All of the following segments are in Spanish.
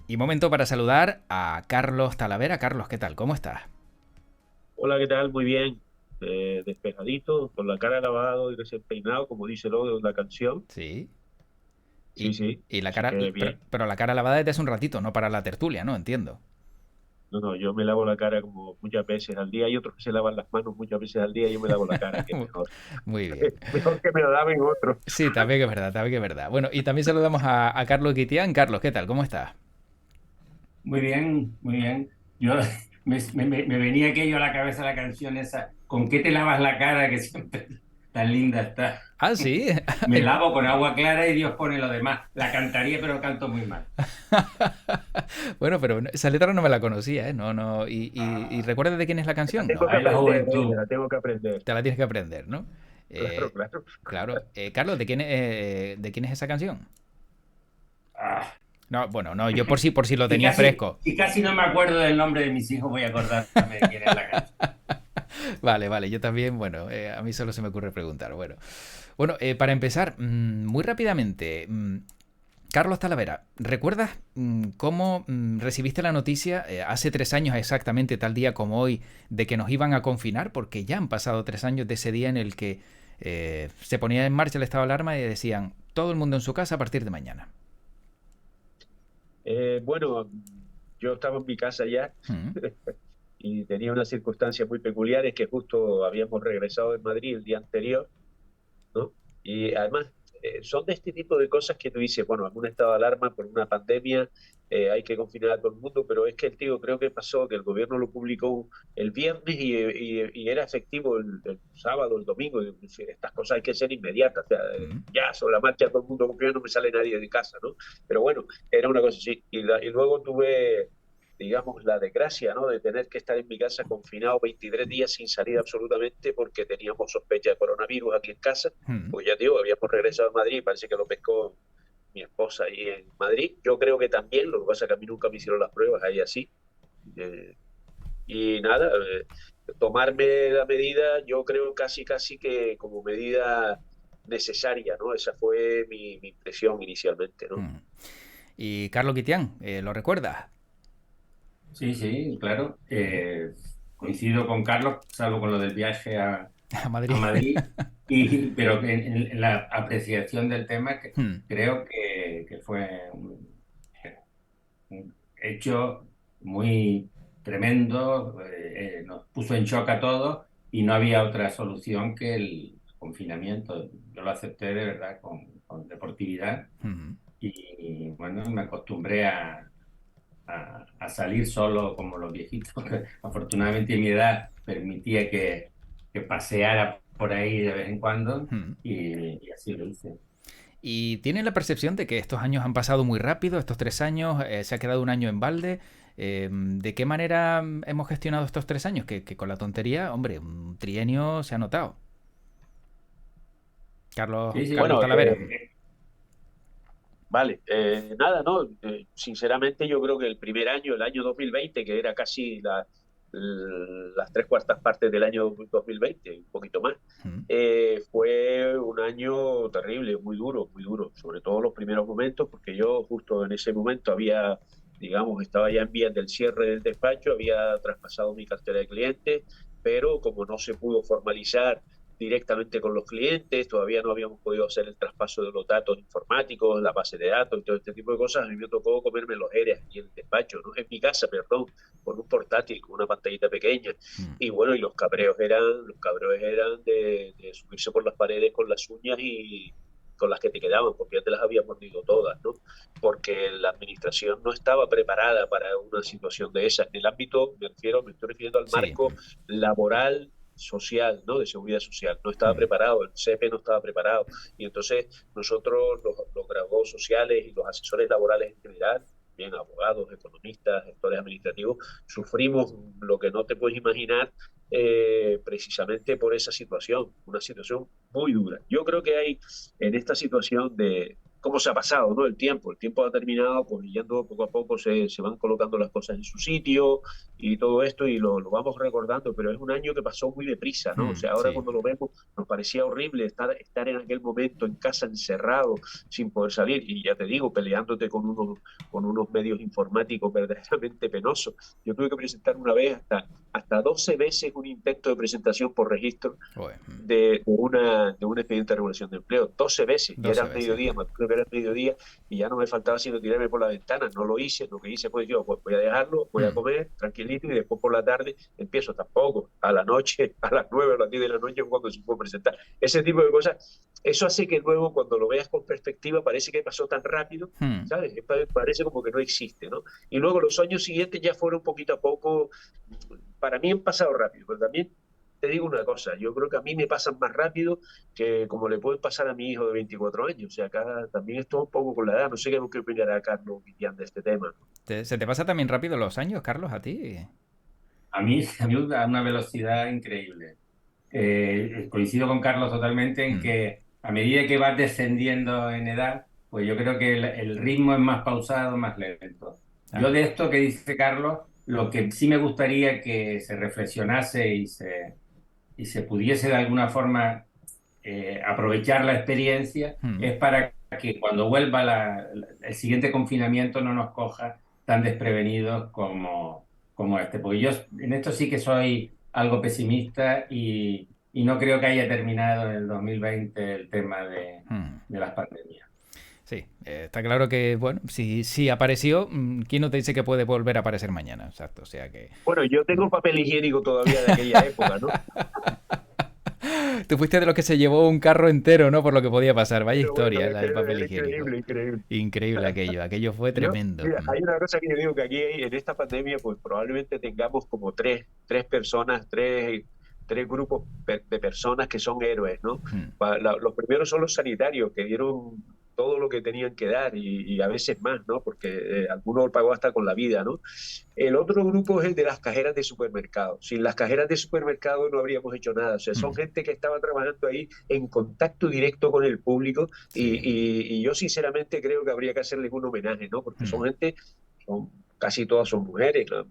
Y momento para saludar a Carlos Talavera. Carlos, ¿qué tal? ¿Cómo estás? Hola, ¿qué tal? Muy bien. Despejadito, con la cara lavado y recién peinado, como dice luego de la canción. Sí. Sí, Y, sí. y la Así cara, que pero, bien. pero la cara lavada desde hace un ratito, no para la tertulia, ¿no? Entiendo. No, no, yo me lavo la cara como muchas veces al día. Hay otros que se lavan las manos muchas veces al día. Yo me lavo la cara, que es mejor. Muy bien. Mejor que me la laven otros. Sí, también es verdad, también es verdad. Bueno, y también saludamos a Carlos Guitián. Carlos, ¿qué tal? ¿Cómo estás? Muy bien, muy bien. Yo me venía aquello a la cabeza la canción esa, ¿con qué te lavas la cara? Que siempre tan linda está. Ah, sí. Me lavo con agua clara y Dios pone lo demás. La cantaría, pero canto muy mal. Bueno, pero esa letra no me la conocía, ¿eh? No, no. ¿Y Ah, recuerdas de quién es la La canción? tengo No. que ahí la aprender, me juventud. la tengo que aprender. Te la tienes que aprender, ¿no? Claro, Eh, claro. claro. Carlos, ¿de quién es esa canción? Ah. No, bueno, no, yo por si lo Si tenía casi, fresco. si casi no me acuerdo del nombre de mis hijos, voy a acordarme de quién es la canción. Vale, vale, yo también, bueno, a mí solo se me ocurre preguntar. Bueno, para empezar, muy rápidamente, Carlos Talavera, ¿recuerdas cómo recibiste la noticia hace 3 años exactamente, tal día como hoy, de que nos iban a confinar? Porque ya han pasado 3 años de ese día en el que se ponía en marcha el estado de alarma y decían todo el mundo en su casa a partir de mañana. Bueno, yo estaba en mi casa ya Mm. y tenía unas circunstancias muy peculiares que justo habíamos regresado de Madrid el día anterior, ¿no? Y además son de este tipo de cosas que tú dices, bueno, en un estado de alarma por una pandemia hay que confinar a todo el mundo, pero es que el tío creo que pasó que el gobierno lo publicó el viernes y era efectivo el sábado, el domingo. Es decir, estas cosas hay que ser inmediatas, o sea, Mm. ya sobre la marcha todo el mundo confiando, no me sale nadie de casa, ¿no? Pero bueno, era una cosa así. Y luego tuve digamos, la desgracia, ¿no? De tener que estar en mi casa confinado 23 días sin salir absolutamente porque teníamos sospecha de coronavirus aquí en casa. Mm. Pues ya digo, habíamos regresado a Madrid y parece que lo pescó mi esposa ahí en Madrid. Yo creo que también, lo que pasa es que a mí nunca me hicieron las pruebas, ahí así. Eh, y nada, tomarme la medida, yo creo casi que como medida necesaria, ¿no? Esa fue mi impresión inicialmente, ¿no? Mm. Y Carlos Guitián, ¿lo recuerdas? Sí, sí, claro. Coincido con Carlos, salvo con lo del viaje A a Madrid. Madrid, pero en la apreciación del tema Mm. creo que fue un hecho muy tremendo, nos puso en shock a todos y no había otra solución que el confinamiento. Yo lo acepté de verdad con deportividad Mm. y bueno, me acostumbré a salir solo como los viejitos. Afortunadamente mi edad permitía que paseara por ahí de vez en cuando Mm. y así lo hice. ¿Y tienen la percepción de que estos años han pasado muy rápido, estos 3 años, se ha quedado un año en balde? ¿De qué manera hemos gestionado estos 3 años? Que con la tontería, hombre, un trienio se ha notado. Sí, sí, Carlos Bueno, Talavera. vale, nada, no, sinceramente yo creo que el primer año, el año 2020, que era casi las tres cuartas partes del año 2020, un poquito más, Mm. fue un año terrible, muy duro, sobre todo los primeros momentos, porque yo justo en ese momento había, digamos, estaba ya en vías del cierre del despacho, había traspasado mi cartera de clientes, pero como no se pudo formalizar directamente con los clientes, todavía no habíamos podido hacer el traspaso de los datos informáticos, la base de datos y todo este tipo de cosas. A mí me tocó comerme los ERES aquí en el despacho, ¿no? En mi casa, perdón, con un portátil, con una pantallita pequeña. Mm. Y bueno, y los cabreos eran de subirse por las paredes con las uñas y con las que te quedaban, porque ya te las había mordido todas, ¿no? Porque la administración no estaba preparada para una situación de esa. En el ámbito, me estoy refiriendo al Sí. marco laboral social, ¿no? De seguridad social. No estaba Mm. preparado, el CEPE no estaba preparado. Y entonces nosotros, los graduados sociales y los asesores laborales en general, bien abogados, economistas, gestores administrativos, sufrimos lo que no te puedes imaginar precisamente por esa situación, una situación muy dura. Yo creo que hay en esta situación cómo se ha pasado, ¿no? El tiempo ha terminado, pues yendo poco a poco se van colocando las cosas en su sitio y todo esto y lo vamos recordando, pero es un año que pasó muy deprisa, ¿no? O sea, ahora Sí. cuando lo vemos nos parecía horrible estar en aquel momento en casa encerrado sin poder salir y ya te digo, peleándote con unos medios informáticos verdaderamente penosos. Yo tuve que presentar una vez hasta 12 veces un intento de presentación por registro Joder, de un expediente de regulación de empleo, 12 veces, y era 12 el veces. mediodía, me acuerdo que era el mediodía, y ya no me faltaba sino tirarme por la ventana, no lo hice, lo que hice pues yo, pues voy a dejarlo, voy a Mm, comer tranquilito, y después por la tarde empiezo tampoco, a la noche, a las 9 o las 10 de la noche cuando se puede presentar. Ese tipo de cosas, eso hace que luego cuando lo veas con perspectiva parece que pasó tan rápido, mm. ¿sabes? Parece como que no existe, ¿no? Y luego los años siguientes ya fueron poquito a poco, para mí han pasado rápido, pero también te digo una cosa, yo creo que a mí me pasan más rápido que como le puede pasar a mi hijo de 24 años. O sea, acá también esto un poco con la edad. No sé qué opinará Carlos Guitián de este tema. ¿Se te pasa también rápido los años, Carlos, a ti? A mí a una velocidad increíble. Coincido con Carlos totalmente en Mm, que a medida que vas descendiendo en edad, pues yo creo que el ritmo es más pausado, más lento. Yo ah, de esto que dice Carlos, lo que sí me gustaría que se reflexionase y se pudiese de alguna forma aprovechar la experiencia mm. es para que cuando vuelva el siguiente confinamiento no nos coja tan desprevenidos como este. Porque yo en esto sí que soy algo pesimista y no creo que haya terminado en el 2020 el tema Mm. de las pandemias. Sí, está claro que, bueno, si apareció, ¿quién no te dice que puede volver a aparecer mañana? Exacto, o sea que... Bueno, yo tengo papel higiénico todavía de aquella época, ¿no? Tú fuiste de los que se llevó un carro entero, ¿no? Por lo que podía pasar. Vaya Pero bueno, historia, la del papel era higiénico. increíble, increíble. Increíble aquello, aquello fue Yo, tremendo. mira, hay una cosa que yo digo que aquí en esta pandemia, pues probablemente tengamos como tres personas, tres grupos de personas que son héroes, ¿no? Mm, Los primeros son los sanitarios, que dieron todo lo que tenían que dar y a veces más, ¿no? Porque algunos lo pagó hasta con la vida, ¿no? El otro grupo es el de las cajeras de supermercado. Sin las cajeras de supermercado no habríamos hecho nada. O sea, son mm, gente que estaba trabajando ahí en contacto directo con el público sí. y yo sinceramente creo que habría que hacerles un homenaje, ¿no? Porque Mm, son gente, casi todas son mujeres, ¿no?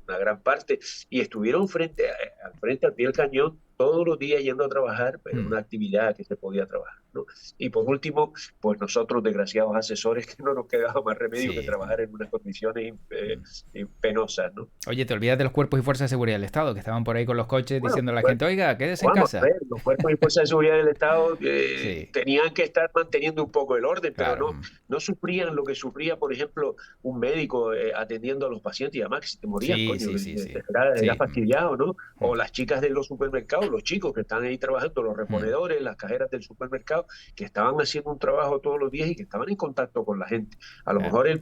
Una gran parte, y estuvieron al pie del cañón todos los días yendo a trabajar, pero mm, una actividad que se podía trabajar, ¿no? Y por último, pues nosotros, desgraciados asesores, que no nos quedaba más remedio que sí. trabajar en unas condiciones Mm. penosas, ¿no? Oye, te olvidas de los cuerpos y fuerzas de seguridad del Estado, que estaban por ahí con los coches Bueno, diciendo a la pues, gente, oiga, quédese en vamos a casa. ver, los cuerpos y fuerzas de seguridad del Estado Sí, tenían que estar manteniendo un poco el orden, pero claro. no sufrían lo que sufría, por ejemplo, un médico atendiendo a los pacientes y además que si te morías, Sí, coño, sí, sí, sí. era Sí. fastidiado, ¿no? Mm, O las chicas de los supermercados, los chicos que están ahí trabajando, los mm, reponedores, las cajeras del supermercado, que estaban haciendo un trabajo todos los días y que estaban en contacto con la gente. A lo mejor el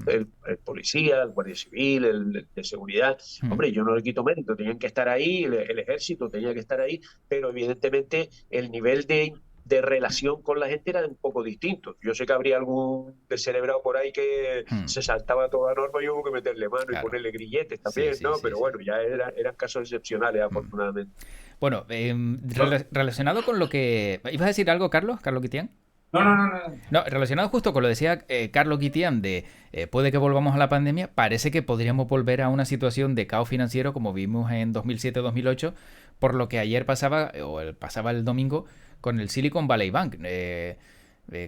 policía, el guardia civil, el de seguridad, mm, hombre, yo no le quito mérito, tenían que estar ahí, el ejército tenía que estar ahí, pero evidentemente el nivel de relación con la gente era un poco distinto. Yo sé que habría algún descerebrado por ahí que mm, se saltaba toda norma y hubo que meterle mano y claro. ponerle grilletes Sí, también, sí, ¿no? sí, Pero sí. bueno, ya eran casos excepcionales, Mm. afortunadamente. Bueno, Yo- relacionado con lo que... ¿Ibas a decir algo, Carlos? ¿Carlos Guitián? No, no, no, no. No, relacionado justo con lo que decía Carlos Guitián de puede que volvamos a la pandemia, parece que podríamos volver a una situación de caos financiero como vimos en 2007-2008, por lo que ayer pasaba, pasaba el domingo, con el Silicon Valley Bank.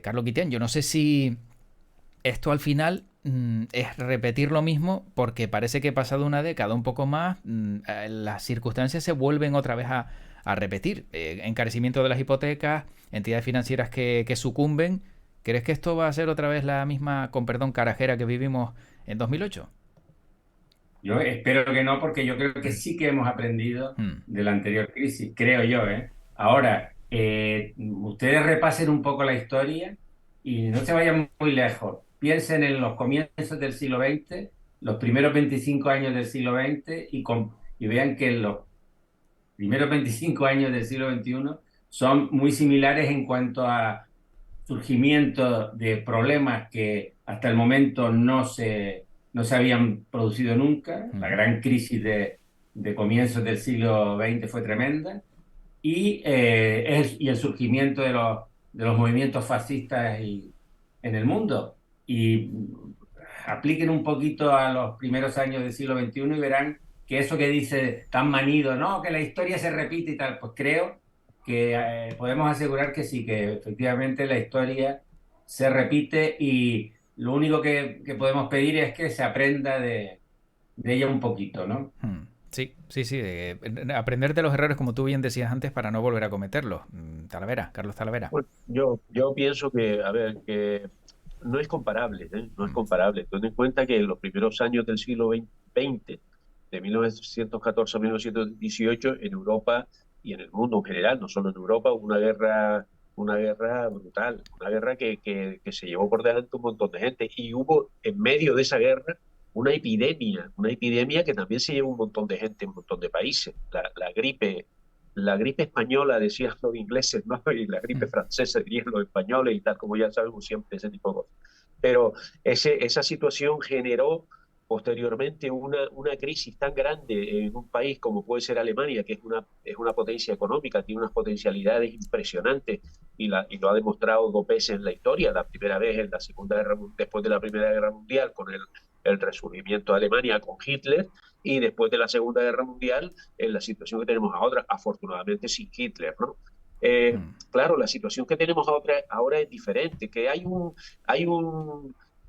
Carlos Guitián, yo no sé si esto al final es repetir lo mismo, porque parece que pasado una década, un poco más, las circunstancias se vuelven otra vez a repetir. Encarecimiento de las hipotecas, entidades financieras que sucumben. ¿Crees que esto va a ser otra vez la misma, con perdón, carajera que vivimos en 2008? Yo espero que no, porque yo creo que sí que hemos aprendido Mm, de la anterior crisis, creo yo, ¿eh? Ahora, ustedes repasen un poco la historia y no se vayan muy lejos. Piensen en los comienzos del siglo XX, los primeros 25 años del siglo XX y vean que los primeros 25 años del siglo XXI son muy similares en cuanto a surgimiento de problemas que hasta el momento no se habían producido nunca. La mm, gran crisis de comienzos del siglo XX fue tremenda. Y el surgimiento de los movimientos fascistas en el mundo. Y apliquen un poquito a los primeros años del siglo XXI y verán que eso que dice tan manido, ¿no? Que la historia se repite y tal, pues creo que podemos asegurar que sí, que efectivamente la historia se repite y lo único que podemos pedir es que se aprenda de ella un poquito, ¿no? Sí, sí, sí. Aprender de los errores, como tú bien decías antes, para no volver a cometerlos. Talavera, Carlos Talavera. Bueno, yo pienso que, a ver, que no es comparable, ¿eh? No es Mm, comparable. Ten en cuenta que en los primeros años del siglo XX, de 1914 a 1918, en Europa y en el mundo en general, no solo en Europa, hubo una guerra brutal, una guerra que se llevó por delante un montón de gente. Y hubo en medio de esa guerra una epidemia que también se llevó un montón de gente en un montón de países. La gripe española, decían los ingleses, ¿no? Y la gripe mm, francesa, dirían los españoles y tal, como ya sabemos siempre ese tipo de cosas. Pero esa situación generó posteriormente una crisis tan grande en un país como puede ser Alemania, que es una potencia económica, tiene unas potencialidades impresionantes y lo ha demostrado dos veces en la historia, la primera vez en la Segunda Guerra, después de la Primera Guerra Mundial, con el resurgimiento de Alemania con Hitler, y después de la Segunda Guerra Mundial, en la situación que tenemos ahora, afortunadamente sin Hitler, ¿no? Claro, la situación que tenemos ahora es diferente, que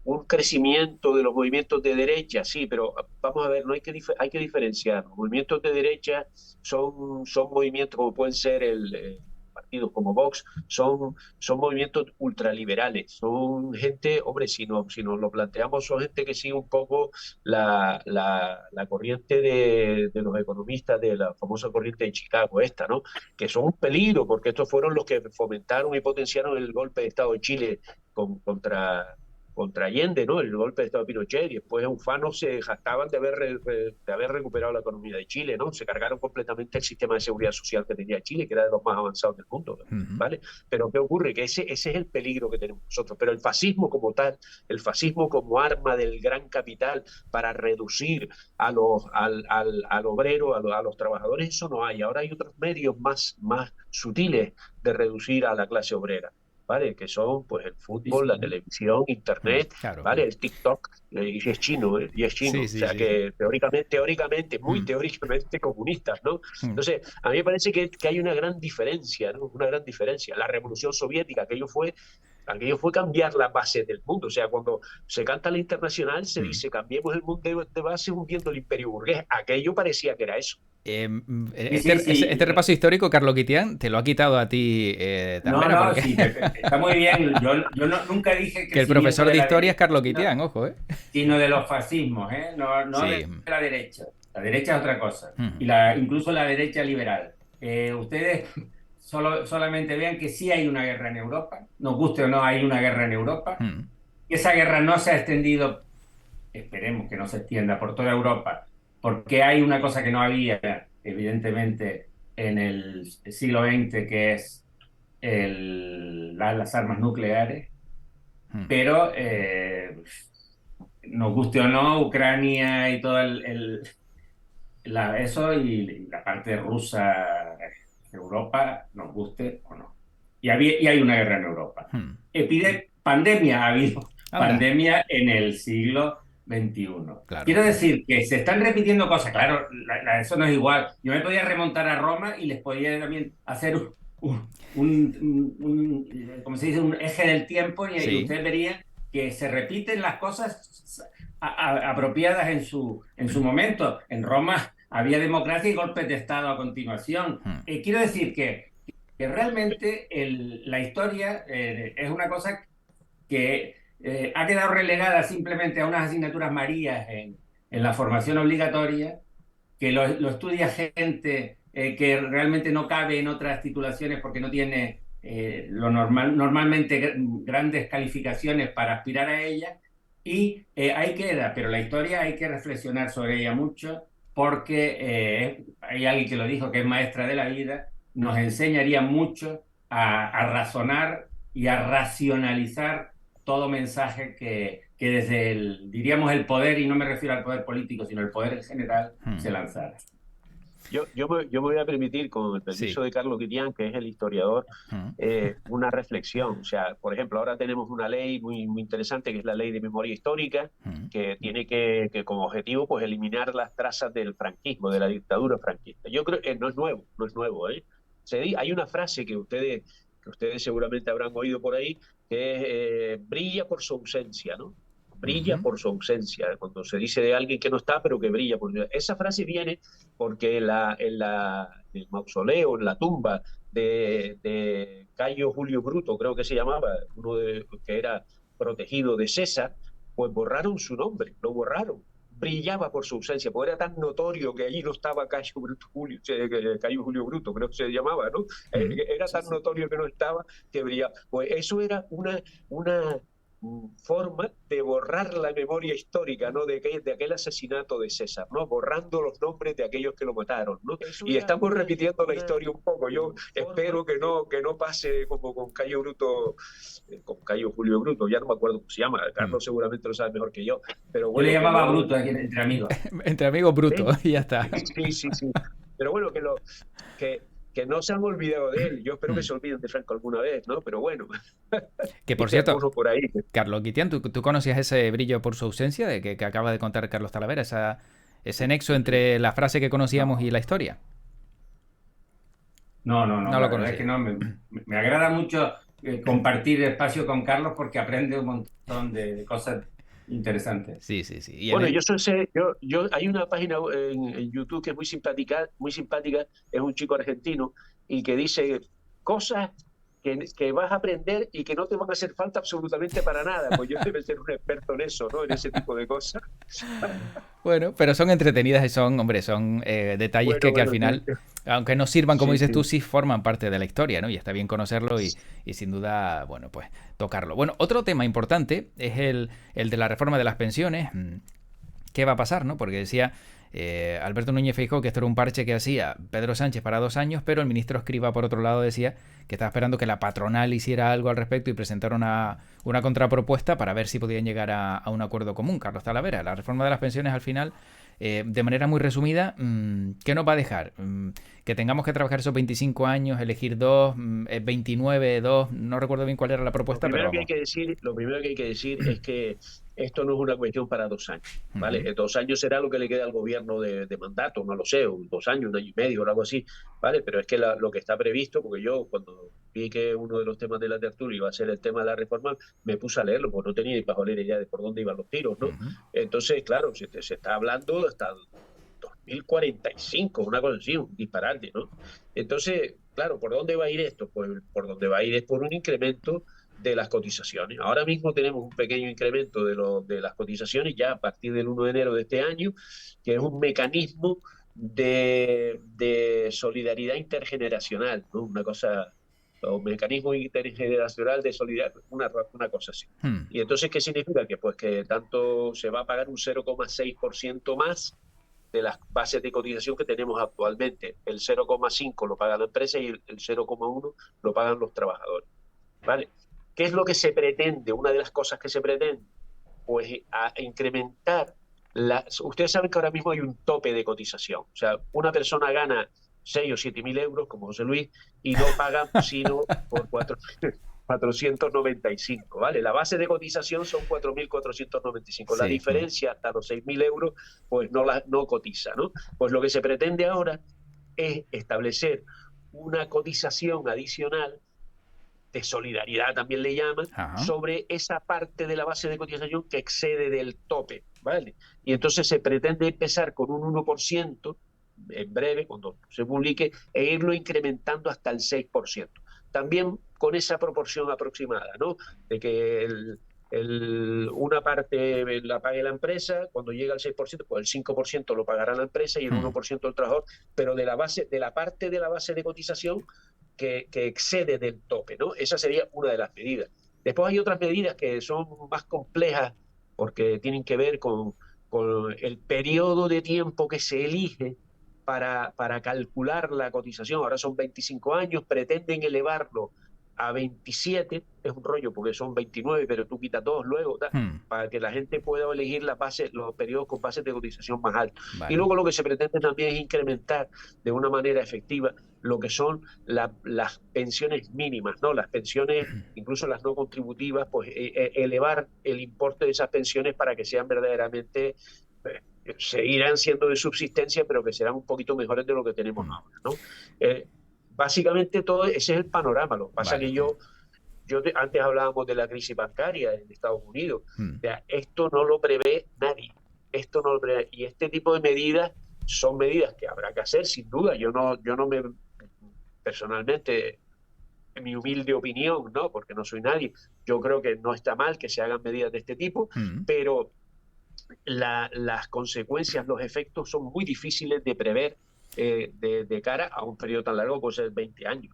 un crecimiento de los movimientos de derecha, sí, pero vamos a ver, no hay que diferenciar. Los movimientos de derecha son movimientos como pueden ser partidos como Vox, son movimientos ultraliberales, son gente, hombre, si nos lo planteamos, son gente que sigue un poco la corriente de los economistas de la famosa corriente de Chicago, esta, ¿no? Que son un peligro, porque estos fueron los que fomentaron y potenciaron el golpe de Estado de Chile contra Allende, ¿no? El golpe de Estado de Pinochet, y después ufanos se jactaban de haber recuperado la economía de Chile, ¿no? Se cargaron completamente el sistema de seguridad social que tenía Chile, que era de los más avanzados del mundo, ¿vale? Pero ¿qué ocurre? Que ese es el peligro que tenemos nosotros. Pero el fascismo como tal, el fascismo como arma del gran capital para reducir al obrero, a los trabajadores, eso no hay. Ahora hay otros medios más sutiles de reducir a la clase obrera. ¿Vale? Que son pues el Sí, fútbol, la sí. televisión, internet, claro. ¿vale? El TikTok, y es chino, y es chino. Sí, O sí, sea sí, sí. que teóricamente, muy teóricamente comunistas, ¿no? Mm. Entonces, a mí me parece que hay una gran diferencia, ¿no? Una gran diferencia. La Revolución Soviética, aquello fue cambiar las bases del mundo. O sea, cuando se canta la internacional, se Mm. dice cambiemos el mundo de base hundiendo el imperio burgués. Aquello parecía que era eso. Sí, sí, sí. Este repaso histórico, Carlos Guitián, te lo ha quitado a ti, No, Talavera, no, porque sí, está muy bien. Yo nunca dije el que el crecimiento profesor de de la historia es derecha, Carlos sino, Guitián, ojo, ¿eh? sino de los fascismos, ¿eh? No, no Sí. de la derecha. La derecha es otra cosa. Mm, Y incluso la derecha liberal. Ustedes solamente vean que sí hay una guerra en Europa, nos guste o no, hay una guerra en Europa. mm, Esa guerra no se ha extendido, esperemos que no se extienda por toda Europa, porque hay una cosa que no había, evidentemente, en el siglo XX, que es las armas nucleares, mm. pero nos guste o no, Ucrania y todo eso y la parte rusa, Europa, nos guste o no. Y hay una guerra en Europa. Pandemia ha habido, Anda, pandemia en el siglo XXI. claro. Quiero decir que se están repitiendo cosas, claro, eso no es igual. Yo me podía remontar a Roma y les podía también hacer ¿cómo se dice? Un eje del tiempo y Sí. ustedes verían que se repiten las cosas apropiadas en su momento. En Roma había democracia y golpes de Estado a continuación. Mm, Quiero decir que realmente la historia es una cosa que ha quedado relegada simplemente a unas asignaturas marías en la formación obligatoria, que lo estudia gente que realmente no cabe en otras titulaciones porque no tiene normalmente grandes calificaciones para aspirar a ella, y ahí queda, pero la historia hay que reflexionar sobre ella mucho porque hay alguien que lo dijo, que es maestra de la vida, nos enseñaría mucho a razonar y a racionalizar todo mensaje que desde diríamos, el poder, y no me refiero al poder político, sino el poder en general, mm. se lanzara. yo me voy a permitir, con el permiso Sí. de Carlos Guitián, que es el historiador, Ujú, una reflexión. O sea, por ejemplo, ahora tenemos una ley muy interesante, que es la Ley de Memoria Histórica, ujú, que tiene que como objetivo pues eliminar las trazas del franquismo, de la dictadura franquista. Yo creo que no es nuevo, no es nuevo, ¿eh? Hay una frase que ustedes seguramente habrán oído por ahí, que es brilla por su ausencia, ¿no? Brilla ujú. por su ausencia, cuando se dice de alguien que no está, pero que brilla por su ausencia. Esa frase viene porque en el mausoleo, en la tumba de Cayo Julio Bruto, creo que se llamaba, que era protegido de César, pues borraron su nombre, lo borraron. Brillaba por su ausencia, porque era tan notorio que allí no estaba Cayo Bruto Julio, Cayo Julio Bruto, creo que se llamaba, ¿no? Ujú. Era Sí, tan sí. notorio que no estaba que brillaba. Pues eso era una forma de borrar la memoria histórica, ¿no? De aquel asesinato de César, ¿no? Borrando los nombres de aquellos que lo mataron, ¿no? Y estamos repitiendo la historia un poco. Yo espero que no pase como con Cayo Bruto, con Cayo Julio Bruto, ya no me acuerdo cómo se llama, Mm. Carlos seguramente lo sabe mejor que yo, pero Yo le bueno, que llamaba no... Bruto aquí entre amigos. Entre amigos ¿Sí? brutos, y ya está. Sí, sí, sí. Pero bueno, que, que no se han olvidado de él. Yo espero que Mm. se olviden de Franco alguna vez, ¿no? Pero bueno, Que por dice cierto, alguno por ahí. Carlos Guitián, ¿tú conocías ese brillo por su ausencia de que acaba de contar Carlos Talavera? Ese nexo entre la frase que conocíamos y No, la historia. no, No lo la verdad es que conocía. no. Me agrada mucho compartir espacio con Carlos porque aprende un montón de cosas interesantes. Sí, sí, sí. Y en Bueno, él. hay una página en YouTube que es muy simpática, es un chico argentino y que dice cosas que vas a aprender y que no te van a hacer falta absolutamente para nada. Pues yo debe ser un experto en eso, ¿no? En ese tipo de cosas. Bueno, pero son entretenidas y son, hombre, son detalles Bueno, que al bueno, sí, final, aunque no sirvan, como sí, dices tú, sí. sí forman parte de la historia, ¿no? Y está bien conocerlo y sin duda, bueno, pues tocarlo. Bueno, otro tema importante es el de la reforma de las pensiones. ¿Qué va a pasar, no? Porque decía Alberto Núñez Feijóo que esto era un parche que hacía Pedro Sánchez para 2 años, pero el ministro Escrivá, por otro lado, decía que estaba esperando que la patronal hiciera algo al respecto y presentara una contrapropuesta para ver si podían llegar a un acuerdo común. Carlos Talavera, la reforma de las pensiones al final, de manera muy resumida, ¿qué nos va a dejar? Que tengamos que trabajar esos 25 años, elegir dos, 29, dos, no recuerdo bien cuál era la propuesta, pero vamos. Lo primero que hay que decir es que esto no es una cuestión para 2 años, ¿vale? Ujú, 2 años será lo que le queda al gobierno de mandato, no lo sé, 2 años, 1 año y medio o algo así, ¿vale? Pero es que lo que está previsto, porque yo cuando vi que uno de los temas de la tertulia iba a ser el tema de la reforma, me puse a leerlo, porque no tenía ni pajolera idea de por dónde iban los tiros, ¿no? ujú. Entonces, claro, se está hablando hasta 2045, una cosa así, un disparate, ¿no? Entonces, claro, ¿por dónde va a ir esto? Pues por donde va a ir es por un incremento de las cotizaciones. Ahora mismo tenemos un pequeño incremento de las cotizaciones ya a partir del 1 de enero de este año, que es un mecanismo de solidaridad intergeneracional, ¿no? Una cosa, o mecanismo intergeneracional de solidaridad, una cosa así. Hmm. Y entonces, ¿qué significa? Que pues que tanto se va a pagar un 0,6% más de las bases de cotización que tenemos actualmente. El 0,5 lo paga la empresa y el 0,1 lo pagan los trabajadores. ¿Vale? ¿Qué es lo que se pretende? Una de las cosas que se pretende, pues a incrementar ustedes saben que ahora mismo hay un tope de cotización. O sea, una persona gana 6 o 7 mil euros, como José Luis, y no paga sino por 495, ¿vale? La base de cotización son 4.495. La Sí. Mm. diferencia hasta los 6.000 euros, pues no cotiza, ¿no? Pues lo que se pretende ahora es establecer una cotización adicional de solidaridad también le llaman, Ajá. sobre esa parte de la base de cotización que excede del tope, ¿vale? Y entonces se pretende empezar con un 1% en breve, cuando se publique, e irlo incrementando hasta el 6%. También con esa proporción aproximada, ¿no? De que una parte la pague la empresa, cuando llega al 6%, pues el 5% lo pagará la empresa y el Hmm. 1% el trabajador, pero de la parte de la base de cotización que excede del tope, ¿no? Esa sería una de las medidas. Después hay otras medidas que son más complejas porque tienen que ver con el periodo de tiempo que se elige para calcular la cotización. Ahora son 25 años, pretenden elevarlo a 27 es un rollo porque son 29, pero tú quitas 2 luego, para que la gente pueda elegir los periodos con bases de cotización más altas. Vale. Y luego lo que se pretende también es incrementar de una manera efectiva lo que son las pensiones mínimas, ¿no? Las pensiones, incluso las no contributivas, pues elevar el importe de esas pensiones para que sean verdaderamente, seguirán siendo de subsistencia, pero que serán un poquito mejores de lo que tenemos ahora, ¿no? Básicamente todo ese es el panorama. Lo que pasa Vale. que antes hablábamos de la crisis bancaria en Estados Unidos. O sea, esto no lo prevé nadie. Esto no lo prevé. Y este tipo de medidas son medidas que habrá que hacer, sin duda. Yo no me, personalmente, en mi humilde opinión, ¿no? Porque no soy nadie, yo creo que no está mal que se hagan medidas de este tipo, pero las consecuencias, los efectos son muy difíciles de prever de cara a un periodo tan largo, puede ser 20 años.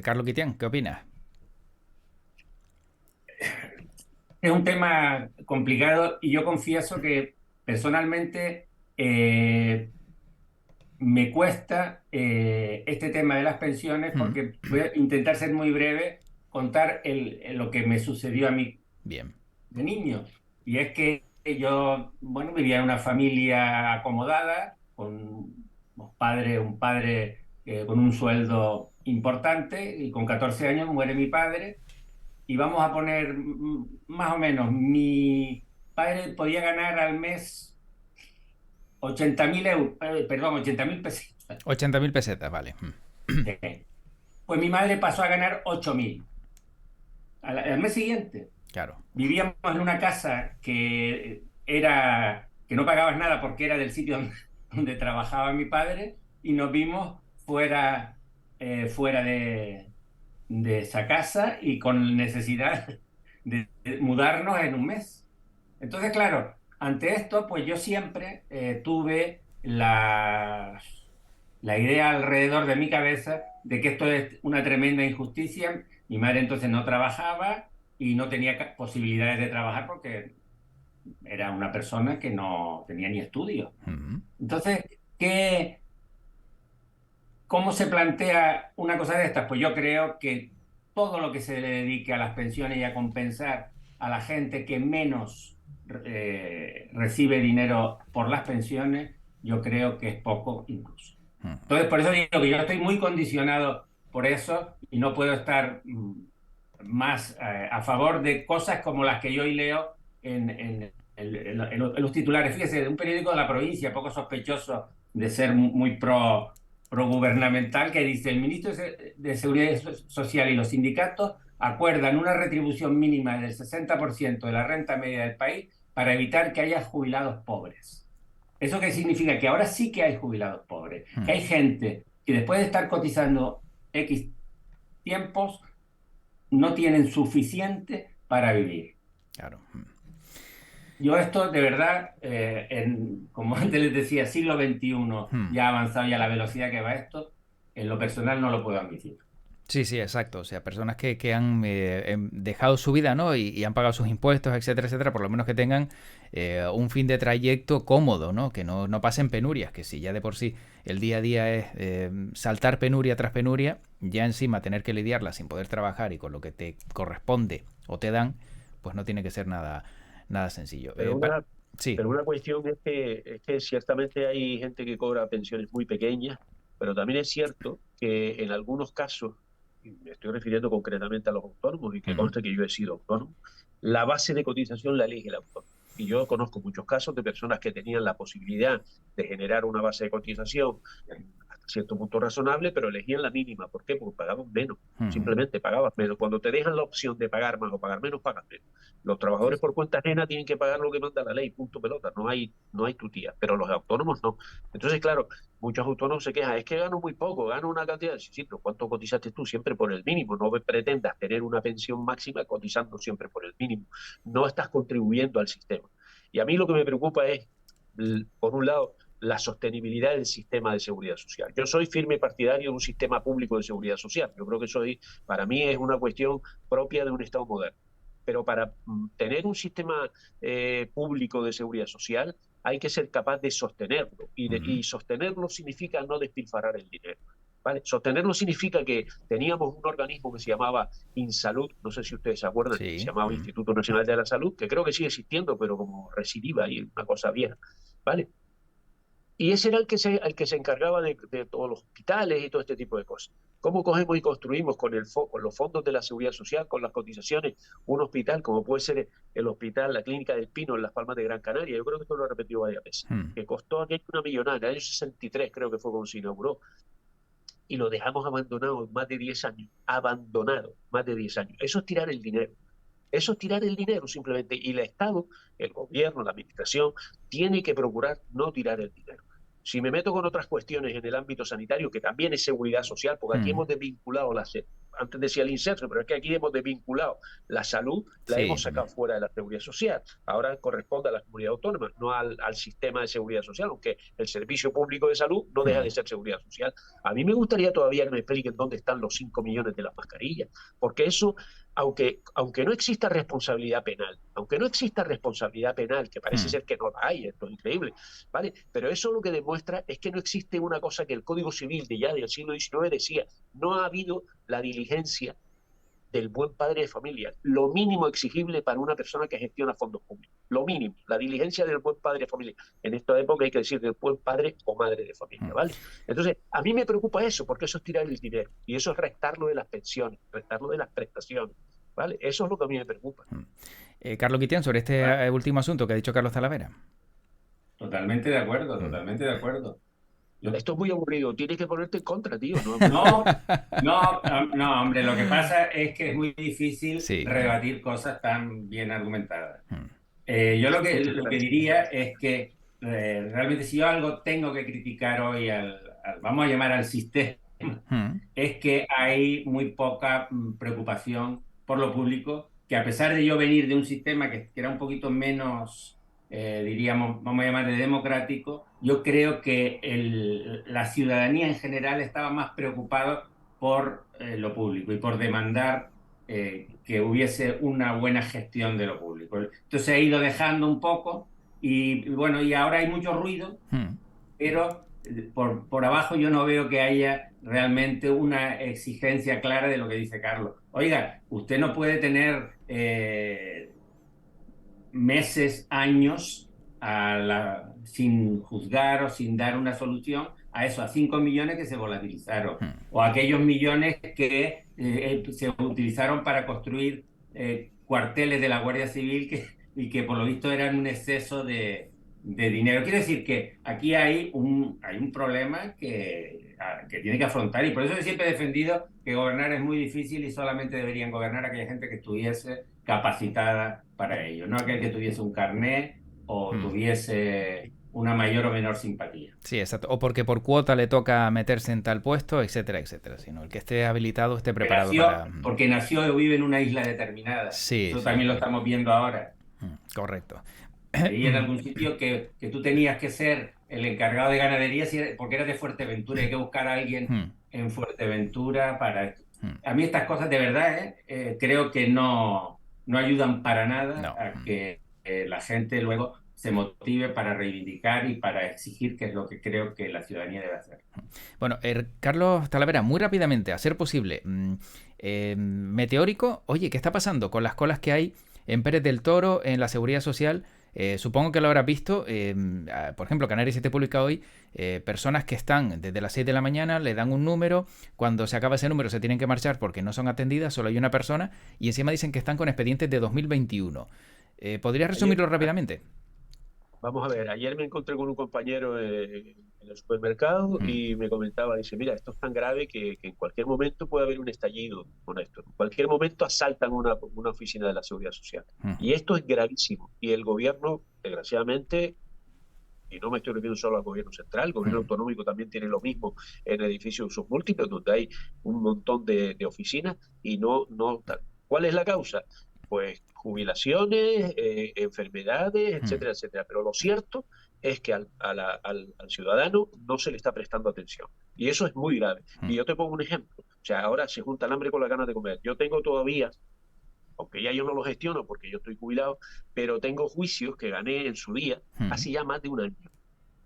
Carlos Quitián, ¿qué opinas? Es un tema complicado y yo confieso que personalmente me cuesta este tema de las pensiones porque voy a intentar ser muy breve, contar lo que me sucedió a mí Bien. de niño. Y es que yo, bueno, vivía en una familia acomodada, con un padre con un sueldo importante, y con 14 años muere mi padre, y vamos a poner más o menos, mi padre podía ganar al mes 80.000 euros, perdón, 80.000 pesetas. 80.000 pesetas, vale. Pues mi madre pasó a ganar 8.000 al mes siguiente. Claro. Vivíamos en una casa que no pagabas nada porque era del sitio donde trabajaba mi padre, y nos vimos fuera de esa casa y con necesidad de mudarnos en un mes. Entonces, claro, ante esto, pues yo siempre tuve la idea alrededor de mi cabeza de que esto es una tremenda injusticia. Mi madre entonces no trabajaba y no tenía posibilidades de trabajar porque era una persona que no tenía ni estudios. Entonces, ¿cómo se plantea una cosa de estas? Pues yo creo que todo lo que se le dedique a las pensiones y a compensar a la gente que menos recibe dinero por las pensiones, yo creo que es poco incluso. Entonces, por eso digo que yo estoy muy condicionado por eso y no puedo estar más a favor de cosas como las que yo hoy leo en los titulares. Fíjese, de un periódico de la provincia, poco sospechoso de ser muy progubernamental, que dice: el ministro de Seguridad Social y los sindicatos acuerdan una retribución mínima del 60% de la renta media del país para evitar que haya jubilados pobres. ¿Eso qué significa? Que ahora sí que hay jubilados pobres, que hay gente que después de estar cotizando X tiempos no tienen suficiente para vivir. Claro. Yo esto, de verdad, como antes les decía, siglo XXI, ya ha avanzado ya la velocidad que va esto, en lo personal no lo puedo admitir. Sí, sí, exacto. O sea, personas que han dejado su vida, ¿no? Y han pagado sus impuestos, etcétera, etcétera, por lo menos que tengan un fin de trayecto cómodo, ¿no? Que no pasen penurias, que si ya de por sí el día a día es saltar penuria tras penuria, ya encima tener que lidiarla sin poder trabajar y con lo que te corresponde o te dan, pues no tiene que ser nada sencillo. Pero sí. Pero una cuestión es que ciertamente hay gente que cobra pensiones muy pequeñas, pero también es cierto que en algunos casos, y me estoy refiriendo concretamente a los autónomos, y que conste que yo he sido autónomo, la base de cotización la elige el autónomo. Y yo conozco muchos casos de personas que tenían la posibilidad de generar una base de cotización hasta cierto punto razonable, pero elegían la mínima. ¿Por qué? Porque pagaban menos. Simplemente pagaban menos. Cuando te dejan la opción de pagar más o pagar menos, pagas menos. Los trabajadores por cuenta ajena tienen que pagar lo que manda la ley, punto pelota. No hay tutía, pero los autónomos no. Entonces, claro, muchos autónomos se quejan: es que gano muy poco, gano una cantidad. Sí, pero ¿cuánto cotizaste tú? Siempre por el mínimo. No pretendas tener una pensión máxima cotizando siempre por el mínimo. No estás contribuyendo al sistema. Y a mí lo que me preocupa es, por un lado, la sostenibilidad del sistema de seguridad social. Yo soy firme partidario de un sistema público de seguridad social. Yo creo que para mí es una cuestión propia de un Estado moderno. Pero para tener un sistema público de seguridad social hay que ser capaz de sostenerlo. Y sostenerlo significa no despilfarrar el dinero. ¿vale? Sostenerlo significa que teníamos un organismo que se llamaba INSALUD, no sé si ustedes se acuerdan, que se Sí. llamaba Instituto Nacional de la Salud, que creo que sigue existiendo, pero como residiva y una cosa vieja, ¿vale? Y ese era el que se encargaba de todos los hospitales y todo este tipo de cosas. ¿Cómo cogemos y construimos con los fondos de la Seguridad Social, con las cotizaciones, un hospital como puede ser el hospital, la Clínica del Pino en Las Palmas de Gran Canaria? Yo creo que esto lo he repetido varias veces. Mm. Que costó aquello una millonada, en el año 63 creo que fue cuando se inauguró. Y lo dejamos abandonado más de 10 años. Abandonado más de 10 años. Eso es tirar el dinero. Eso es tirar el dinero simplemente. Y el Estado, el gobierno, la administración, tiene que procurar no tirar el dinero. Si me meto con otras cuestiones en el ámbito sanitario, que también es seguridad social, porque aquí Mm. hemos desvinculado antes decía el inserto, pero es que aquí hemos desvinculado la salud, la Sí, hemos sacado fuera de la seguridad social. Ahora corresponde a la comunidad autónoma, no al sistema de seguridad social, aunque el servicio público de salud no deja de ser seguridad social. A mí me gustaría todavía que me expliquen dónde están los 5 millones de las mascarillas, porque eso aunque no exista responsabilidad penal, que parece Mm. ser que no la hay, esto es increíble, ¿vale? Pero eso lo que demuestra es que no existe una cosa que el Código Civil de ya del siglo XIX decía, no ha habido la diligencia del buen padre de familia, lo mínimo exigible para una persona que gestiona fondos públicos, lo mínimo, la diligencia del buen padre de familia. En esta época hay que decir del buen padre o madre de familia, ¿vale? Entonces, a mí me preocupa eso, porque eso es tirar el dinero, y eso es restarlo de las pensiones, restarlo de las prestaciones, ¿vale? Eso es lo que a mí me preocupa. Carlos Guitián, sobre este Ah, último asunto que ha dicho Carlos Talavera. totalmente de acuerdo, Mm. totalmente de acuerdo. Yo, Esto es muy aburrido, tienes que ponerte en contra, tío, no, no, no, hombre, lo que pasa es que es muy difícil Sí. rebatir cosas tan bien argumentadas. Mm. Yo muchas lo que gracias. diría es que realmente si yo algo tengo que criticar hoy vamos a llamar al sistema, Mm. es que hay muy poca preocupación por lo público, que a pesar de yo venir de un sistema que era un poquito menos, diríamos, vamos a llamarle democrático, yo creo que la ciudadanía en general estaba más preocupada por lo público y por demandar que hubiese una buena gestión de lo público. Entonces se ha ido dejando un poco y bueno, y ahora hay mucho ruido, Mm. pero por abajo yo no veo que haya realmente una exigencia clara de lo que dice Carlos. Oiga, usted no puede tener meses, años sin juzgar o sin dar una solución a eso, a 5 millones que se volatilizaron, Mm. o a aquellos millones que se utilizaron para construir cuarteles de la Guardia Civil y que por lo visto eran un exceso de dinero. Quiero decir que aquí hay un problema que tiene que afrontar y por eso yo siempre he defendido que gobernar es muy difícil y solamente deberían gobernar aquella gente que estuviese capacitada para ello, no aquel que tuviese un carné o Mm. tuviese una mayor o menor simpatía. Sí, exacto. O porque por cuota le toca meterse en tal puesto, etcétera, etcétera. Sino el que esté habilitado, esté preparado para... Porque nació o vive en una isla determinada. Sí, Eso sí. también lo estamos viendo ahora. Correcto. Leí en algún sitio que tú tenías que ser el encargado de ganadería porque eras de Fuerteventura. Hay que buscar a alguien Mm. en Fuerteventura para esto. Mm. A mí estas cosas de verdad creo que no ayudan para nada No. a que la gente luego se motive para reivindicar y para exigir, que es lo que creo que la ciudadanía debe hacer. Bueno, Carlos Talavera, muy rápidamente, a ser posible, meteórico, oye, ¿qué está pasando con las colas que hay en Pérez del Toro, en la Seguridad Social? Supongo que lo habrás visto, por ejemplo, Canarias 7 publica hoy personas que están desde las 6 de la mañana, le dan un número, cuando se acaba ese número se tienen que marchar porque no son atendidas, solo hay una persona y encima dicen que están con expedientes de 2021. ¿Podrías resumirlo rápidamente? Vamos a ver, ayer me encontré con un compañero en el supermercado Mm. y me comentaba, dice, mira, esto es tan grave que en cualquier momento puede haber un estallido con esto. En cualquier momento asaltan una oficina de la Seguridad Social. Mm. Y esto es gravísimo. Y el gobierno, desgraciadamente, y no me estoy refiriendo solo al gobierno central, el gobierno Mm. autonómico también tiene lo mismo en edificios de usos múltiples, donde hay un montón de oficinas y no tal. ¿Cuál es la causa? Pues jubilaciones, enfermedades, Mm. etcétera, etcétera. Pero lo cierto es que al ciudadano no se le está prestando atención. Y eso es muy grave. Mm. Y yo te pongo un ejemplo. O sea, ahora se junta el hambre con las ganas de comer. Yo tengo todavía, aunque ya yo no lo gestiono porque yo estoy jubilado, pero tengo juicios que gané en su día Mm. hace ya más de un año,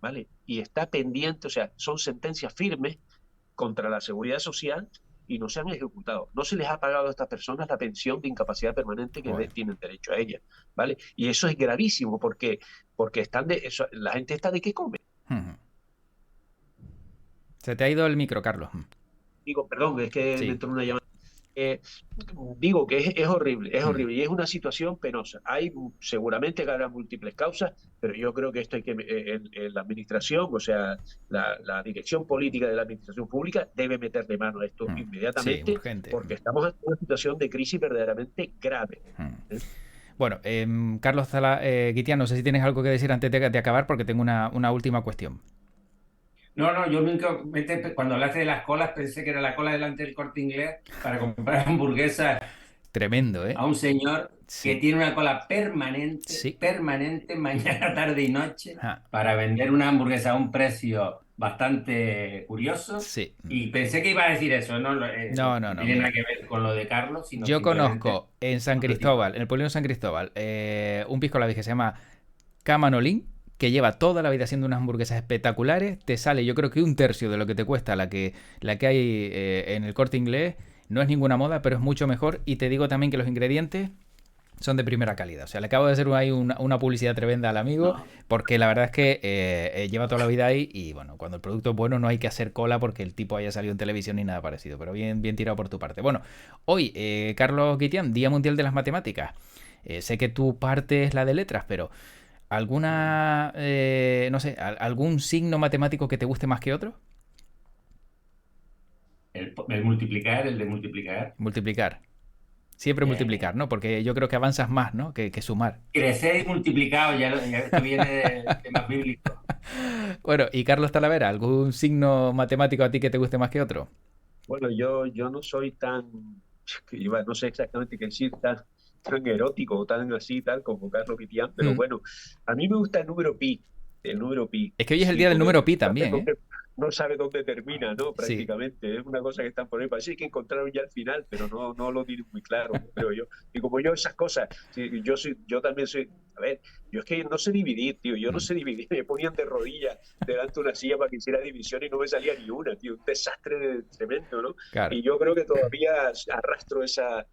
¿vale? Y está pendiente, o sea, son sentencias firmes contra la seguridad social y no se han ejecutado. No se les ha pagado a estas personas la pensión de incapacidad permanente que tienen derecho a ella, ¿vale? Y eso es gravísimo porque la gente está de qué come. Se te ha ido el micro, Carlos. Digo, perdón, es que me entró una llamada. Digo que es horrible, y es una situación penosa. Seguramente que habrá múltiples causas, pero yo creo que esto hay que, en la administración, o sea, la dirección política de la administración pública debe meterle mano a esto inmediatamente, porque estamos en una situación de crisis verdaderamente grave. Bueno, Carlos Guitián, no sé si tienes algo que decir antes de acabar, porque tengo una última cuestión. No, yo nunca, cuando hablaste de las colas, pensé que era la cola delante del Corte Inglés para comprar hamburguesas. Tremendo, ¿eh? A un señor que tiene una cola permanente, mañana, tarde y noche, para vender una hamburguesa a un precio bastante curioso. Sí. Y pensé que iba a decir eso, no tiene nada que ver con lo de Carlos, sino yo conozco en San Cristóbal, en el pueblo de San Cristóbal, un pisco labis que se llama Camanolín, que lleva toda la vida haciendo unas hamburguesas espectaculares. Te sale, yo creo que 1/3 de lo que te cuesta la que hay en el Corte Inglés. No es ninguna moda, pero es mucho mejor. Y te digo también que los ingredientes son de primera calidad. O sea, le acabo de hacer ahí una publicidad tremenda al amigo, porque la verdad es que lleva toda la vida ahí y bueno, cuando el producto es bueno no hay que hacer cola porque el tipo haya salido en televisión ni nada parecido, pero bien tirado por tu parte. Bueno, hoy, Carlos Guitián, Día Mundial de las Matemáticas. Sé que tu parte es la de letras, pero ¿alguna, no sé, algún signo matemático que te guste más que otro? El multiplicar, el de multiplicar. Multiplicar. Siempre multiplicar, ¿no? Porque yo creo que avanzas más, ¿no? Que sumar. Crecer y multiplicado, ya esto viene de más bíblico. Bueno, y Carlos Talavera, ¿algún signo matemático a ti que te guste más que otro? Bueno, yo no soy tan, no sé exactamente qué decir, tan erótico o tan así, tal como Carlos Guitián, pero bueno, a mí me gusta el número pi. Es que hoy es el día del número pi también, ¿eh? No sabe dónde termina, ¿no? Prácticamente. Sí. Es una cosa que están por ahí. Parece que encontraron ya el final, pero no lo tienen muy claro, creo yo. Y como yo esas cosas, yo también soy... A ver, yo es que no sé dividir, tío. Yo no sé dividir. Me ponían de rodillas delante de una silla para que hiciera división y no me salía ni una, tío. Un desastre tremendo, ¿no? Claro. Y yo creo que todavía arrastro esa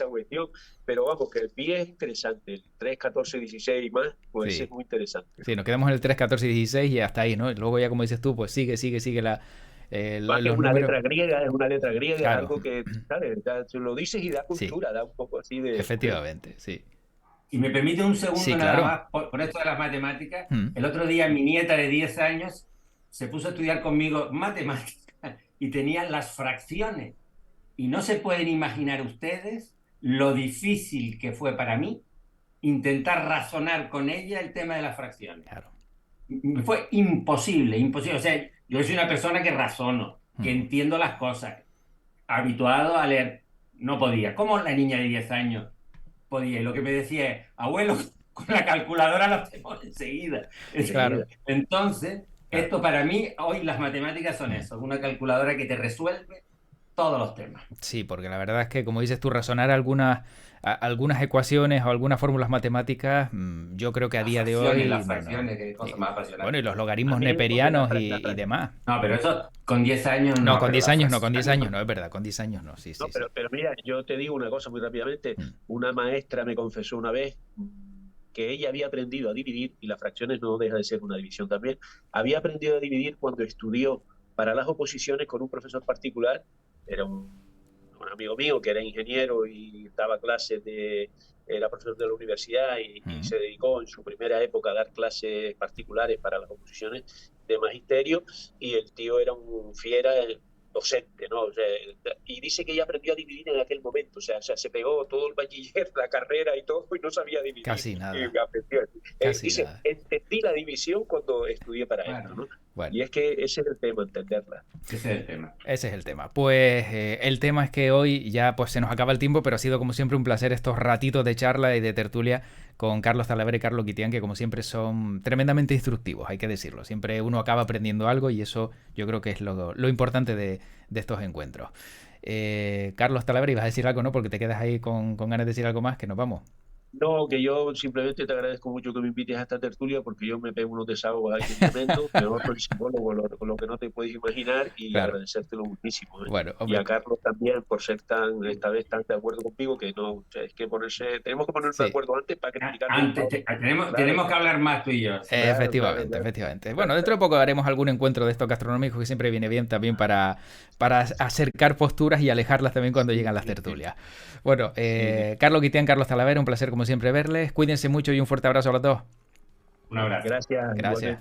cuestión, pero vamos, que el pi es interesante, el 3, 14, 16 y más, pues es muy interesante. Sí, nos quedamos en el 3, 14 y 16 y hasta ahí, ¿no? Y luego ya, como dices tú, pues sigue la... es una letra griega, claro. Es algo que, ¿sabes? Lo dices y da cultura, da un poco así de... Efectivamente, sí. Y me permite un segundo nada más, por esto de las matemáticas. El otro día mi nieta de 10 años se puso a estudiar conmigo matemáticas y tenía las fracciones. Y no se pueden imaginar ustedes lo difícil que fue para mí intentar razonar con ella el tema de las fracciones. Claro. Fue imposible. O sea, yo soy una persona que razono, que entiendo las cosas, habituado a leer. No podía. ¿Cómo la niña de 10 años podía? Y lo que me decía es, abuelo, con la calculadora lo hacemos enseguida. Claro. Entonces, esto para mí, hoy las matemáticas son eso, una calculadora que te resuelve todos los temas. Sí, porque la verdad es que, como dices tú, razonar algunas ecuaciones o algunas fórmulas matemáticas, yo creo que a día de hoy... Las fracciones, que cosas más apasionantes. Bueno, y los logaritmos neperianos y demás. No, pero eso con 10 años no. No, con 10 años no, es verdad, con 10 años no, sí. Pero mira, yo te digo una cosa muy rápidamente. Una maestra me confesó una vez que ella había aprendido a dividir, y las fracciones no deja de ser una división también, había aprendido a dividir cuando estudió para las oposiciones con un profesor particular. Era un amigo mío que era ingeniero y daba clases era profesor de la universidad y se dedicó en su primera época a dar clases particulares para las oposiciones de magisterio, y el tío era un fiera docente, ¿no? O sea, y dice que ella aprendió a dividir en aquel momento, o sea, se pegó todo el bachiller, la carrera y todo, y no sabía dividir. Casi nada. Dice, entendí la división cuando estudié para esto, ¿no? Bueno. Y es que ese es el tema, entenderla. Ese es el tema. Pues el tema es que hoy ya pues se nos acaba el tiempo, pero ha sido como siempre un placer estos ratitos de charla y de tertulia con Carlos Talavera y Carlos Guitián, que como siempre son tremendamente instructivos, hay que decirlo. Siempre uno acaba aprendiendo algo y eso yo creo que es lo importante de estos encuentros. Carlos Talavera, ibas a decir algo, ¿no? Porque te quedas ahí con ganas de decir algo más, que nos vamos. No, que yo simplemente te agradezco mucho que me invites a esta tertulia porque yo me pego unos desahogos aquí tremendos, me noto el psicólogo con lo que no te puedes imaginar y Claro. agradecértelo muchísimo, ¿eh? Bueno, Y hombre, a Carlos también por ser esta vez tan de acuerdo conmigo que no, o sea, es que tenemos que ponernos de sí. acuerdo antes para criticarnos unos a Antes, otros. Claro, tenemos que hablar más tú y yo. Sí. Efectivamente, Claro. efectivamente. Bueno, dentro de poco haremos algún encuentro de estos gastronómicos que siempre viene bien también para acercar posturas y alejarlas también cuando Sí, llegan las sí, sí, tertulias. Bueno, sí. Carlos Guitián, Carlos Talavera, un placer como siempre verles. Cuídense mucho y un fuerte abrazo a los dos. Un abrazo. Gracias, igualmente. Gracias.